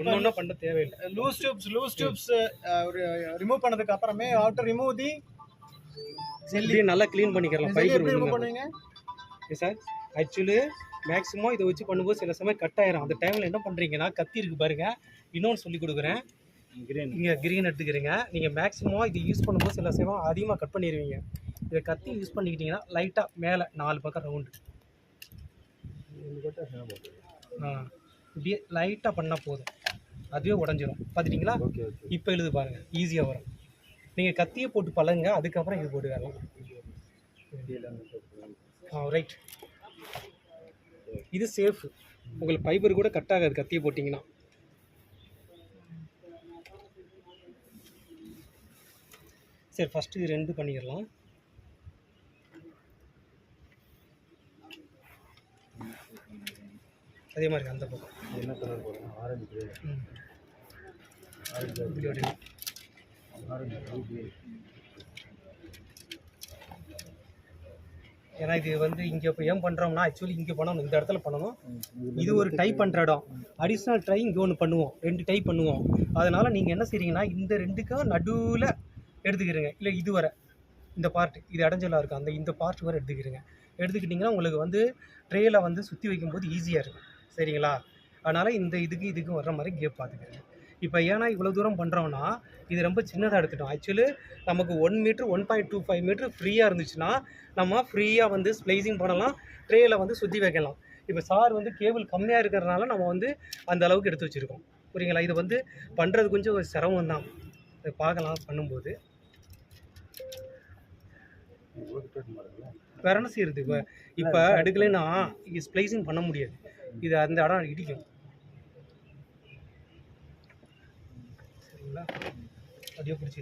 இன்னொன்னும் பண்ண தேவையில்லை. Loose tubes remove பண்ணதுக்கு அப்புறமே ஆஃப்டர் ரிமூவ் தி ஜெல்லி நல்லா க்ளீன் பண்ணிக்கலாம். ஃபைபர் ரிமூவ் பண்ணுவீங்க சார். ஆக்சுவலி மேக்ஸிமம் இதை வச்சு பண்ணும்போது சில சமயம் கட் ஆயிரும். அந்த டைமில் என்ன பண்ணுறீங்கன்னா, கத்தி இருக்கு பாருங்க, இன்னொன்று சொல்லி கொடுக்குறேன். இங்கே கிரீன் எடுத்துக்கிறீங்க. நீங்கள் மேக்ஸிமம் இது யூஸ் பண்ணும்போது சில சமயம் அதிகமாக கட் பண்ணிடுவீங்க. இதை கத்தி யூஸ் பண்ணிக்கிட்டிங்கன்னா லைட்டாக மேலே 4 பக்கம் ரவுண்டு இப்படியே லைட்டாக பண்ணால் போதும், அதுவே உடஞ்சிரும். பார்த்துட்டிங்களா? இப்போ எழுது பாருங்கள், ஈஸியாக வரும். நீங்கள் கத்தியை போட்டு பழங்க, அதுக்கப்புறம் இது போட்டு வரலாம். ரைட், இது சேஃப். உங்களுக்கு ஃபைபர் கூட கட் ஆகாது கத்தியை போட்டிங்கன்னா. சரி, ஃபஸ்ட்டு இது 2 பண்ணிடலாம். அதே மாதிரி அந்த பக்கம் என்ன கலர் போடுறோம்? ஆரஞ்சு. ஏன்னா இது வந்து இங்கே இப்போ ஏன் பண்ணுறோம்னா, ஆக்சுவலி இங்கே பண்ணணும், இந்த இடத்துல பண்ணணும். இது ஒரு டைப் பண்ணுற இடம். அடிஷ்னல் ட்ரை இங்கே ஒன்று பண்ணுவோம், 2 டைப் பண்ணுவோம். அதனால் நீங்கள் என்ன செய்றீங்கன்னா, இந்த 2க்கும் நடுவில் எடுத்துக்கிறீங்க. இல்லை இது வர இந்த பார்ட், இது அடைஞ்சலாக இருக்கும், இந்த பார்ட் வரை எடுத்துக்கிட்டிங்கன்னா உங்களுக்கு வந்து ட்ரேயில் வந்து சுற்றி வைக்கும்போது ஈஸியாக இருக்கும். சரிங்களா? அதனால் இந்த இதுக்கும் வர்ற மாதிரி கேப் பார்த்துக்கிறேங்க. இப்போ ஏன்னா இவ்வளோ தூரம் பண்ணுறோன்னா, இது ரொம்ப சின்னதாக எடுத்துட்டோம். ஆக்சுவலி நமக்கு 1 மீட்ரு 1.25 மீட்ரு ஃப்ரீயாக இருந்துச்சுன்னா நம்ம ஃப்ரீயாக வந்து ஸ்ப்ளைசிங் பண்ணலாம், ட்ரேயில் வந்து சுற்றி வைக்கலாம். இப்போ சார் வந்து கேபிள் கம்மியாக இருக்கிறதுனால நம்ம வந்து அந்த அளவுக்கு எடுத்து வச்சுருக்கோம். புரியுங்களா? இது வந்து பண்ணுறது கொஞ்சம் சிரமம் தான், இதை பார்க்கலாம் பண்ணும்போது. வேற என்ன செய்யறது? இப்போ எடுக்கலைன்னா இங்கே ஸ்ப்ளைசிங் பண்ண முடியாது, இது அந்த இடம் இடிக்கும். சரிங்களா? அப்படியே பிடிச்சி